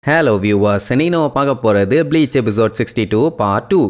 Hello viewers, இன்னைக்கு நம்ம பார்க்க போகிறது ப்ளீச் எபிசோட் 62 பார்ட் 2.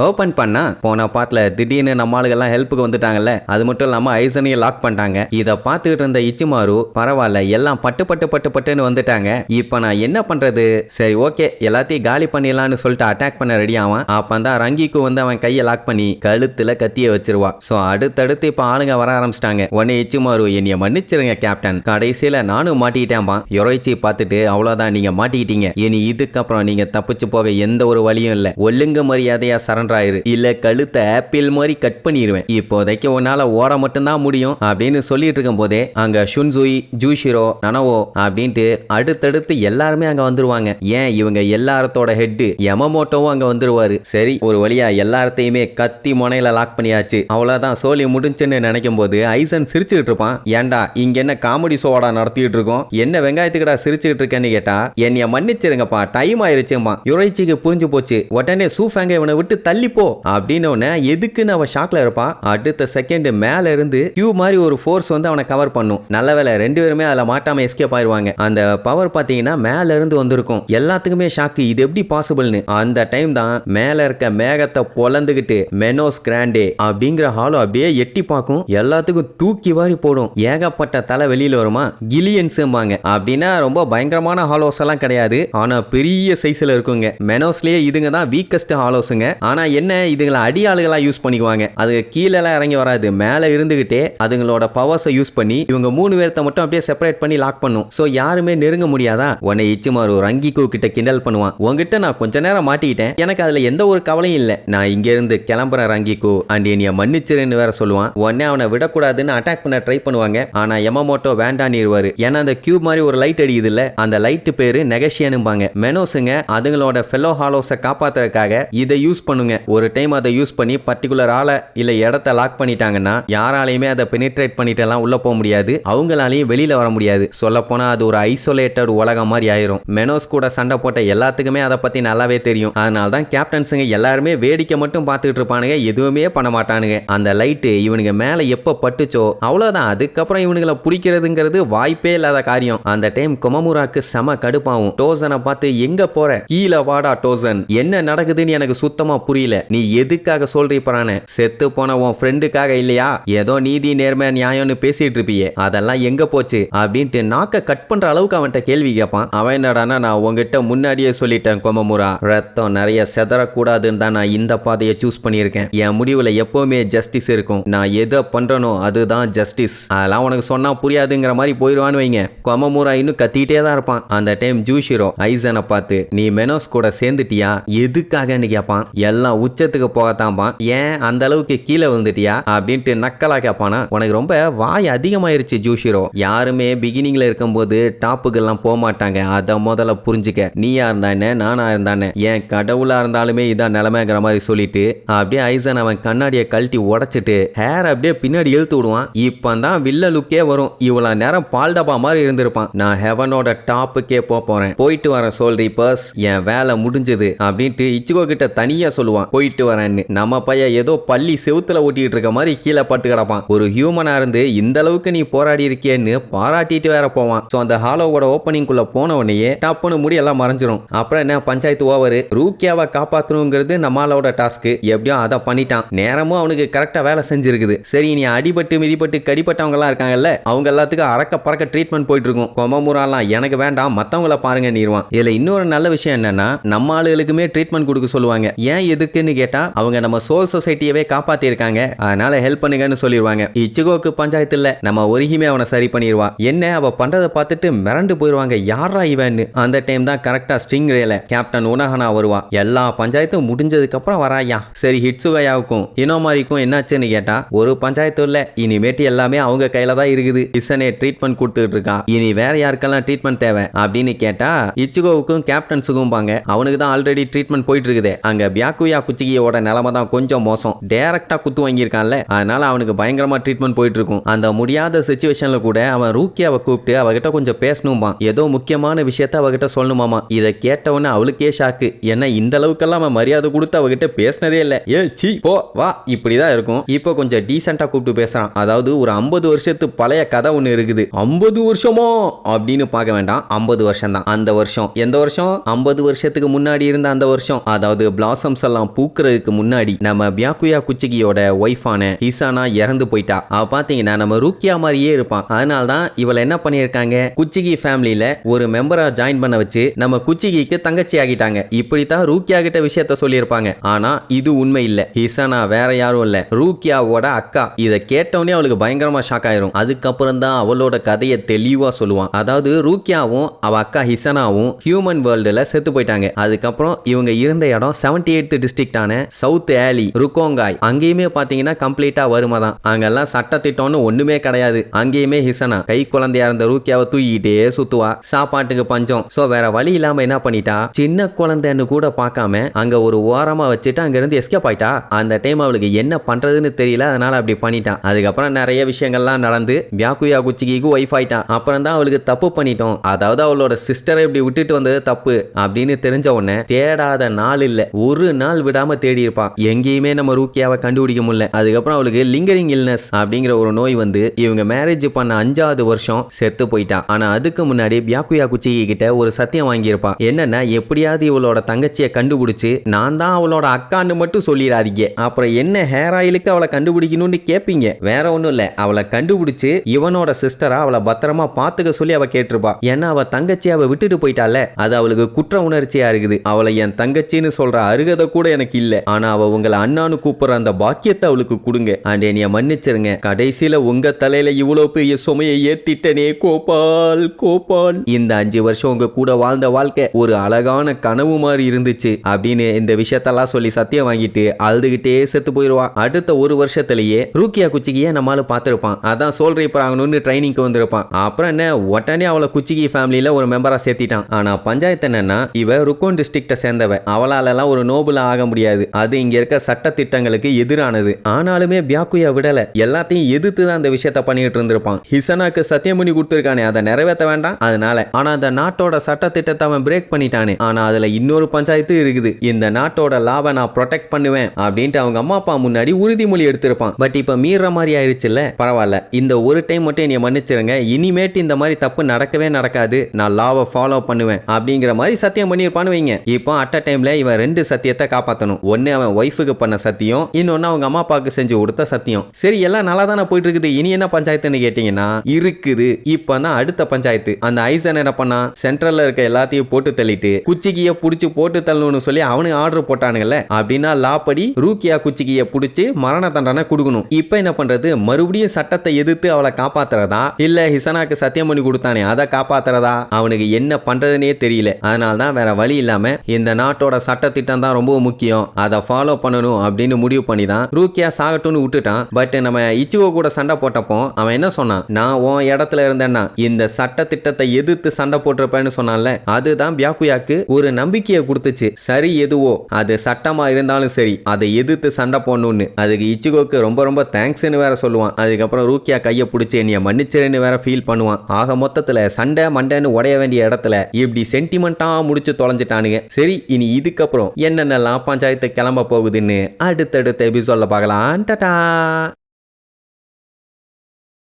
ஓப்பன் பண்ணா போன பார்ட்ல திடீர்னு நம்ம ஆளுகெல்லாம் ஹெல்ப்புக்கு வந்துட்டாங்கல்ல. அது மட்டும் இல்லாம ஐசனையும் லாக் பண்ணிட்டாங்க. இதை பார்த்துக்கிட்டு இருந்த இச்சிமாரு பரவாயில்ல, எல்லாம் பட்டுன்னு வந்துட்டாங்க. இப்போ நான் என்ன பண்றது? சரி ஓகே, எல்லாத்தையும் காலி பண்ணிடலான்னு சொல்லிட்டு அட்டாக் பண்ண ரெடி ஆவான். அப்பந்தான் ரங்கிக்கு வந்து அவன் கையை லாக் பண்ணி கழுத்துல கத்திய வச்சிருவான். ஸோ அடுத்தடுத்து இப்போ ஆளுங்க வர ஆரம்பிச்சிட்டாங்க. உடனே இச்சிமாரு, என்னைய மன்னிச்சிருங்க கேப்டன், கடைசியில நானும் மாட்டிக்கிட்டேன்பா. யோரோய்ச்சி பார்த்துட்டு, அவ்வளோதான், நீங்க மாட்டிக்கிட்டீங்க, இனி இதுக்கப்புறம் நீங்க தப்பிச்சு போக எந்த ஒரு வழியும் இல்லை, ஒழுங்கு மரியாதையா சரண் இல்ல கழுத்தை ஆப்பிள் மாதிரி கட் பண்ணிடுவேன், இப்போதைக்கு உன்னால ஓட மட்டும்தான் முடியும் அப்படின்னு சொல்லிட்டு இருக்கும் போதே அங்க ஷுன்சுய், ஜூஷிரோ, நனவோ அப்படின்ட்டு அடுத்தடுத்து எல்லாருமே அங்க வந்துருவாங்க. ஏன் இவங்க எல்லாரத்தோட ஹெட் யமமோட்டோவும் அங்க வந்துருவாரு. சரி, ஒரு வழியா எல்லாத்தையுமே கத்தி முனையில லாக் பண்ணியாச்சு. அவ்வளவுதான், சோலி முடிஞ்சுன்னு நினைக்கும் போது ஐசன் சிரிச்சுட்டு இருப்பான். ஏன்டா இங்க என்ன காமெடி ஷோடா நடத்திட்டு இருக்கோம், என்ன வெங்காயத்துக்கடா சிரிச்சுட்டு இருக்கேன்னு கேட்டா, என்னைய மன்னிச்சிருங்கப்பா, டைம் ஆயிருச்சுமா. யுரைச்சிக்கு புரிஞ்சு போச்சு. உடனே சூஃபேங்க இவனை விட்டு தள்ளிப்போ அப்படின்னு எதுக்குன்னு அவன் ஷாக்ல இருப்பான். அடுத்த செகண்ட் மேல இருந்து கியூ மாதிரி ஒரு ஃபோர்ஸ் வந்து அவனை கவர் பண்ணும். நல்ல வேலை, ரெண்டு பேருமே அதில் மாட்டாம எஸ்கேப் ஆயிருவாங்க. அந்த பவர் பாத்தீங்கன்னா மேல இருந்து வந்திருக்கும். எல்லாத்துக்குமே ஷாக்கு, இது எப்படி பாசிபிள்னு. அந்த டைம் தான் மேல இருக்க மேகத்தை பொலந்துகிட்டு மெனோஸ் கிராண்டே அப்படிங்கிற ஹாலோ அப்படியே எட்டி பார்க்கும். எல்லாத்துக்கும் தூக்கி வாரி போடும். ஏகப்பட்ட தலை வெளியில வருமா. கிலியன்ஸ்பாங்க. அப்படின்னா ரொம்ப பயங்கரமான ஹாலோஸ் எல்லாம் கிடையாது, ஆனா பெரிய சைஸ்ல இருக்குங்க. மெனோஸ்லயே இதுங்க தான் வீக்கஸ்ட் ஹாலோஸுங்க. ஆனா என்ன, இதுங்களை அடியாளுகளா யூஸ் பண்ணிக்குவாங்க. அது கீழே இறங்கி வராது, மேல இருந்துகிட்டே அதுங்களோட பவர்ஸை யூஸ் பண்ணி இவங்க 3 பேர்த்த மட்டும் அப்படியே செப்பரேட் பண்ணி லாக் பண்ணும். சோ யாருமே நெருங்க முடியாதா. உன்னை இச்சிமாரு ரங்கிக்கு கிட்ட கிண்டல் பண்ணுவான். உங்ககிட்ட நான் கொஞ்ச நேரம் மாட்டிக்கிட்டேன், எனக்கு அதுல எந்த ஒரு கவலையும் இல்ல, நான் இங்க இருந்து கிளம்புறேன் ரங்கிக்கு, அண்ட் என்னைய மன்னிச்சிருன்னு வேற சொல்லுவான். உடனே அவனை விடக்கூடாதுன்னு அட்டாக் பண்ண ட்ரை பண்ணுவாங்க. ஆனா யமமோட்டோ வேண்டான்னு இருவாரு. ஏன்னா அந்த கியூப் மாதிரி ஒரு லைட் அடிக்குது இல்ல, அந்த லைட் பேரு நெகஷியனும்பாங்க. மெனோஸுங்க அதுங்களோட ஃபெலோ ஹாலோஸை காப்பாத்துறதுக்காக இதை யூஸ் பண்ணுங்க. ஒரு டைம் அதை யூஸ் பண்ணி பர்டிகுலர் ஆளை இல்ல இடத்தை லாக் பண்ணிட்டாங்கன்னா யாராலையுமே அதை பெனிட்ரேட் பண்ணிட்டு எல்லாம் உள்ள போக முடியாது, அவங்களாலையும் வெளியில வர முடியாது. சொல்ல போனா அது ஒரு ஐசோலேட்டட் உலகம் மாதிரி ஆயிரும். மெனோஸ் கூட சண்டை போட்ட எல்லாத்துக்குமே அதை பத்தி நல்லாவே தெரியும். அதனால தான் கேப்டன்ஸுங்க எல்லாருமே வேடிக்கை மட்டும் பார்த்துட்டு இருப்பானுங்க, எதுவுமே பண்ண மாட்டானுங்க. அந்த லைட்டு இவனுங்க மேல எப்ப பட்டுச்சோ அவ்வளவுதான், அதுக்கப்புறம் இவனுங்களை பிடிக்கிறதுங்கிறது வாய்ப்பே இல்லாத காரியம். அந்த டைம் கொமமுராக்கு செம கடுப்பாகும். டோசனை பார்த்து, எங்க போற, கீழே வாடா டோசன், என்ன நடக்குதுன்னு எனக்கு சுத்தமா புரியல, நீ எதுக்காக சொல்றீப்பறானே, செத்து போன உன் ஃப்ரெண்டுக்காக இல்லையா, ஏதோ நீதி நேர்மை நியாயம்னு பேசிட்டு இருப்பியே, அதெல்லாம் எங்க போச்சு அப்படின்ட்டு நாக்க கட் பண்ற அளவுக்கு அவன்கிட்ட கேள்வி கேட்பான். அவன் என்னடானா, நான் உங்ககிட்ட முன்னாடியே சொல்லிட்டேன் கொமமுரா, ரத்தம் நிறைய செதறக்கூடாதுன்னு தான் நான் இந்த பாதையை சூஸ் பண்ணியிருக்கேன். என் முடிவுல எப்பவுமே ஜஸ்டிஸ் இருக்கும், நான் எதை பண்றனோ அதுதான் ஜஸ்டிஸ், அதெல்லாம் உனக்கு சொன்னா புரியாதுங்கிற மாதிரி போயிடுவான்னு வைங்க. கொமமுரா இன்னும் கத்திட்டே தான் இருப்பான். அந்த டைம் ஜூஷிரோ ஐசனை பார்த்து, நீ மெனோஸ் கூட சேர்ந்துட்டியா, எதுக்காகன்னு கேட்பான். எல்லாம் உச்சத்துக்கு போகத்தான்பா, ஏன் அந்த அளவுக்கு கீழே வந்துட்டியா அப்படின்ட்டு நக்கலா கேட்பானா. உனக்கு ரொம்ப வாய் அதிகமாயிருச்சு ஜூஷிரோ, யாருமே பிகினிங்ல இருக்கும்போது டாப்புக்கெல்லாம் போக மாட்டாங்க, அதை முதல்ல புரிஞ்சுக்க. நீயா இருந்தானே நானா இருந்தானே, ஏன் கடவுளா இருந்தாலுமே இதான் நிலைமைங்கிற மாதிரி சொல்லிட்டு அப்படியே ஐசன் அவன் கண்ணாடியை கழட்டி உடைச்சிட்டு ஹேர் அப்படியே பின்னாடி இழுத்து விடுவான். இப்பதான் வில்ல லுக்கே வரும். இவ்வளவு நேரம் பால் டப்பா மாதிரி இருந்திருப்பான். நான் ஹெவனோட டாப்புக்கே போறேன், போயிட்டு வரேன் சோல் ரீப்பர்ஸ், என் வேலை முடிஞ்சது அப்படின்ட்டு இச்சிகோ கிட்ட தனியா சொல்லுவான். போயிட்டு வரேன்னு நம்ம பையன் ஏதோ பள்ளி செவுத்துல ஓட்டிட்டு இருக்க மாதிரி கீழே பட்டு கிடப்பான். ஒரு ஹியூமனா இருந்து இந்த அளவுக்கு நீ போராடி இருக்கியன்னு பாராட்டிட்டு வேற போவான். சோ அந்த ஹாலோவோட ஓப்பனிங் குள்ள போன உடனே டப்புன்னு முடி எல்லாம் மறைஞ்சிரும். அப்புறம் என்ன, பஞ்சாயத்து ஓவர், ரூக்கியாவை காப்பாற்றணுங்கிறது நம்மளோட டாஸ்க், எப்படியோ அதை பண்ணிட்டான். நேரமும் அவனுக்கு கரெக்டா வேலை செஞ்சிருக்குது. சரி, நீ அடிபட்டு மிதிப்பட்டு கடிப்பட்டவங்க எல்லாம் இருக்காங்கல்ல, அவங்க எல்லாத்துக்கும் அறக்க பறக்க ட்ரீட்மெண்ட் போயிட்டு இருக்கும். கொமமுராலாம் எனக்கு வேண்டாம், மத்தவங்கள பாருங்க நீருவான். இதுல இன்னொரு நல்ல விஷயம் என்னன்னா, நம்ம ஆளுகளுக்குமே ட்ரீட்மெண்ட் கொடுக்க சொல்லுவாங்க. ஏன் எதுக்குன்னு கேட்டா, அவங்க நம்ம சோல் சொசைட்டியவே காப்பாத்தி இருக்காங்க, அதனால ஹெல்ப் பண்ணுங்கன்னு சொல்லிடுவாங்க. இச்சிகோக்கு பஞ்சாயத்து இல்ல, நம்ம ஒருகிமே அவனை சரி பண்ணிடுவா. என்ன அவ பண்றதை பார்த்துட்டு மிரண்டு போயிடுவாங்க, யாரா இவன்னு. அந்த டைம் தான் கரெக்டா ஸ்டிங் ரேல கேப்டன் உனஹனா வருவா. எல்லா பஞ்சாயத்தும் முடிஞ்சதுக்கு அப்புறம் வராயா. சரி, ஹிட்சுகாயாவுக்கும் இனோமாரிக்கும் என்னாச்சுன்னு கேட்டா, ஒரு பஞ்சாயத்து இல்ல, இனிமேட்டு எல்லாமே அவங்க கையில தான் இருக்குது, இசனே ட்ரீட்மெண்ட் கொடுத்துட்டு இருக்கா, இனி வேற யாருக்கெல்லாம் ட்ரீட்மெண்ட் தேவை அப்படின்னு கேட்டா, இச்சிகோவுக்கும் கேப்டன்ஸுக்கும் பாங்க, அவனுக்கு தான் ஆல்ரெடி ட்ரீட்மெண்ட் போயிட்டு இருக்குது. அங்க பியாக்குயா குச்சிகியோட நிலைமை தான் கொஞ்சம் மோசம். டைரக்டா குத்து வாங்கியிருக்கான்ல, அதனால அவனுக்கு பயங்கரமா ட்ரீட்மெண்ட் போயிட்டு இருக்கும். அந்த முடியாத சிச்சுவேஷன்ல கூட அவன் ரூக்கியாவை கூப்பிட்டு அவகிட்ட கொஞ்சம் பேசணுமா, ஏதோ முக்கியமான விஷயத்த அவகிட்ட சொல்லணுமாமா. இதை கேட்டவொன்னே அவளுக்கே ஷாக்கு. ஏன்னா இந்த அளவுக்கெல்லாம் அவன் மரியாதை கொடுத்து அவகிட்ட பேசினதே இல்லை. ஏ சீ போ வா, இப்படிதான் இருக்கும். இப்போ கொஞ்சம் டீசெண்டா கூப்பிட்டு பேசுறான். அதாவது ஒரு 50 வருஷத்து பழைய கதை ஒண்ணு இருக்குது. 50 வருஷமோ அப்படின்னு பார்க்க வேண்டாம், 50 வருஷம் தான். அந்த வருஷம் எந்த வருஷம்? 50 வருஷத்துக்கு முன்னாடி இருந்த அந்த வருஷம். அதாவது பிளாசம்ஸ் எல்லாம் பூக்குறதுக்கு முன்னாடி நம்ம பியாக்குயா குச்சிகியோட ஒய்ஃபான ஹிசானா இறந்து போயிட்டா. அவ பாத்தீங்கன்னா நம்ம ரூக்கியா மாதிரியே இருப்பான். அதனால தான் இவளை என்ன பண்ணியிருக்காங்க, குச்சிகி ஃபேமிலியில ஒரு மெம்பரா ஜாயின் பண்ண வச்சு நம்ம குச்சிகிக்கு தங்கச்சி ஆகிட்டாங்க. இப்படித்தான் ரூக்கியா கிட்ட விஷயத்த சொல்லியிருப்பாங்க. ஆனா இது உண்மை இல்ல. ஹிசானா வேற யாரும் இல்ல, ரூக்கியாவோட அக்கா. இதை கேட்டவனே அவளுக்கு பயங்கரமா ஷாக் ஆயிரும். அதுக்கப்புறம் தான் அவளோட கதையை தெளிவா சொல்லுவான். அதாவது ரூக்கியாவும் அவ அக்கா ஹிசானாவும் ஹியூமன் வேர்ல்டுல செத்து போயிட்டாங்க. அதுக்கப்புறம் இவங்க இருந்த இடம் 78th டிஸ்ட்ரிக்டான சவுத் ஏலி ருக்கோங்காய். அங்கேயுமே பாத்தீங்கன்னா கம்ப்ளீட்டா வருமா தான். அங்கெல்லாம் சட்டத்திட்டம்னு ஒண்ணுமே கிடையாது. அங்கேயுமே ஹிசனா கை குழந்தையா இருந்த ரூக்கியாவை தூக்கிட்டே சுத்துவா. சாப்பாட்டுக்கு பஞ்சம். சோ வேற வழி இல்லாம என்ன பண்ணிட்டா, சின்ன குழந்தைன்னு கூட பார்க்காம அங்க ஒரு ஓரமா வச்சுட்டு அங்க இருந்து எஸ்கேப் ஆயிட்டா. அந்த டைம் அவளுக்கு என்ன பண்றதுன்னு தெரியல, அதனால அப்படி பண்ணிட்டான். அதுக்கப்புறம் நிறைய விஷயங்கள்லாம் நடந்து பியாக்குயா குச்சிகிக்கு ஒய்ஃப் ஆயிட்டான். அப்புறம் தான் அவளுக்கு தப்பு பண்ணிட்டோம், அதாவது அவளோட சிஸ்டரை இப்படி விட்டுட்டு வந்தது தப்பு அப்படின்னு தெரிஞ்ச உடனே தேடாத நாள் இல்ல, ஒரு நாள் விடாம தேடி இருப்பான். எங்கேயுமே நம்ம ரூக்கியாவை கண்டுபிடிக்க முடியல. அதுக்கப்புறம் அவளுக்கு லிங்கரிங் இல்னஸ் அப்படிங்கிற ஒரு நோய் வந்து இவங்க மேரேஜ் பண்ண 5வது வருஷம் செத்து போயிட்டான். ஆனா அதுக்கு முன்னாடி பியாக்குயா குச்சிகி கிட்ட ஒரு சத்தியம் வாங்கியிருப்பான். என்னன்னா, எப்படியாவது இவளோட தங்கச்சியை கண்டுபிடிச்சு நான் தான் அவளோட அக்கான்னு மட்டும் சொல்லிடாதீங்க, அப்புறம் என்ன ஹேர் ஆயிலுக்கு அவளை கண்டுபிடிக்கணும்னு கேட்பீங்க. வேற ஒண்ணும் இல்ல, அவளை கண்டுபிடிச்சு இவனோட சிஸ்டரா அவளை பத்திரமா பாத்துக்க சொல்லி அவ கேட்டிருப்பா. ஏன்னா அவ தங்கச்சி அவ விட்டுட்டு போயிட்டால, அது அவளுக்கு குற்ற உணர்ச்சியா இருக்குது. அவளை என் தங்கச்சின்னு சொல்ற அருகதை கூட எனக்கு இல்ல, ஆனா அவ உங்களை அண்ணான்னு கூப்பிடுற அந்த பாக்கியத்தை அவளுக்கு கொடுங்க. அண்ட் என்னைய மன்னிச்சிருங்க, கடைசியில உங்க தலையில இவ்வளவு பெரிய சுமையை ஏத்திட்டனே கோபால் கோபால். இந்த 5 வருஷம் உங்க கூட வாழ்ந்த வாழ்க்கை ஒரு அழகான கனவு மாதிரி இருந்துச்சு அப்படின்னு இந்த விஷயத்தெல்லாம் சொல்லி சத்தியம் வாங்கிட்டு அழுதுகிட்டே செத்து போயிடுவான். அடுத்த ஒரு வருஷத்திலேயே ரூக்கியா குச்சிகியை நம்மளால பார்த்திருப்பான். அதான் சோல் ரீப்பர் ஆகணும்னு ட்ரைனிங்க்கு வந்திருப்பான். அப்புறம் என்ன, உடனே அவளை குச்சிகி ஃபேமிலியில ஒரு மெம்பரா சேர்த்திட்டான். ஆனா பஞ்சாயத்து என்னன்னா, இவ ருக்கோன் டிஸ்ட்ரிக்ட சேர்ந்தவ, அவளாலெல்லாம் ஒரு நோபலா ஆக முடியாது. அது இங்க இருக்க சட்ட திட்டங்களுக்கு எதிரானது. ஆனாலுமே பியாக்குயா விடல, எல்லாத்தையும் எதிர்த்து தான் அந்த விஷயத்த பண்ணிட்டு இருந்திருப்பான். ஹிசனாக்கு சத்தியம் பண்ணி கொடுத்திருக்கானே, அதை நிறைவேற்ற வேண்டாம் அதனால. ஆனா அந்த நாட்டோட சட்ட திட்டத்தை அவன் பிரேக் பண்ணிட்டானே. ஆனா அதுல இன்னொரு பஞ்சாயத்து இருக்குது. இந்த நாட்டோட லாப நான் ப்ரொடெக்ட் பண்ணுவேன் அப்படின்ட்டு அவங்க அம்மா அப்பா முன்னாடி உறுதிமொழி எடுத்திருப்பான். பட் இப்ப மீற மாதிரி ஆயிடுச்சுல்ல, பரவாயில்ல, இந்த ஒரு டைம் மட்டும் என்னை மன்னிச்சிருங்க, இனிமேட்டு இந்த மாதிரி தப்பு நடக்கவே நடக்காது, நான் லாவை ஃபாலோ பண்ணுவேன் அப்படிங்கிற மாதிரி சத்தியம் பண்ணியிருப்பான்னு வைங்க. இப்போ அட் அ டைம்ல இவன் 2 சத்தியத்தை காப்பாற்றணும். ஒன்னு அவன் ஒய்ஃபுக்கு பண்ண சத்தியம், இன்னொன்னு அவங்க அம்மா அப்பாவுக்கு செஞ்சு கொடுத்த சத்தியம். சரி, எல்லாம் நல்லா தானே போயிட்டு இருக்குது, இனி என்ன பஞ்சாயத்துன்னு கேட்டீங்கன்னா இருக்குது. இப்போ தான் அடுத்த பஞ்சாயத்து. அந்த ஐசன் என்ன பண்ணா, சென்ட்ரல்ல இருக்க எல்லாத்தையும் போட்டு தள்ளிட்டு குச்சிகிய புடிச்சு போட்டு தள்ளணும்னு சொல்லி அவனுக்கு ஆர்டர் போட்டானுங்கல்ல. அப்படின்னா லா படி ரூக்கியா குச்சிகிய புடிச்சு மரண தண்டனை கொடுக்கணும். இப்போ என்ன பண்றது, மறுபடியும் சட்டத்தை எதிர்த்து அவளை காப்பாத்துறதா இல்ல ஹிசனாக்கு சத்தியம் பண்ணி கொடுத்தானே அதை காப்பாத்துறதா, அவனுக்கு என்ன பண்றதுனே தெரியல. அதனால தான் வேற வழி இல்லாம இந்த நாட்டோட சட்ட திட்டம் தான் ரொம்ப முக்கியம், அதை ஃபாலோ பண்ணணும் அப்படின்னு முடிவு பண்ணி தான் ரூக்கியா சாகட்டும்னு விட்டுட்டான். பட் நம்ம இச்சிவோ கூட சண்டை போட்டப்போ அவன் என்ன சொன்னான், நான் உன் இடத்துல இருந்தேன்னா இந்த சட்ட திட்டத்தை எதிர்த்து சண்டை போட்டிருப்பேன்னு சொன்னான்ல, அதுதான் பியாக்குயாக்கு ஒரு நம்பிக்கையை கொடுத்துச்சு. சரி, எதுவோ அது சட்டமா இருந்தாலும் சரி அதை எதிர்த்து சண்டை போடணும்னு. அதுக்கு இச்சிகோக்கு ரொம்ப ரொம்ப தேங்க்ஸ்னு வேற சொல்லுவான். அதுக்கப்புறம் ரூக்கியா கையை பிடிச்சி என்னைய மன்னிச்சிருன்னு வேற ஃபீல் பண்ணுவான். ஆக மொத்தத்துல சண்டை மண்டைன்னு உடைய வேண்டிய இடத்துல இப்படி சென்டிமெண்டா முடிச்சு தொலைஞ்சிட்டானுங்க. சரி, இனி இதுக்கப்புறம் என்னென்னலாம் பஞ்சாயத்து கிளம்ப போகுதுன்னு அடுத்தடுத்த எபிசோட்ல பார்க்கலாம். டாடா.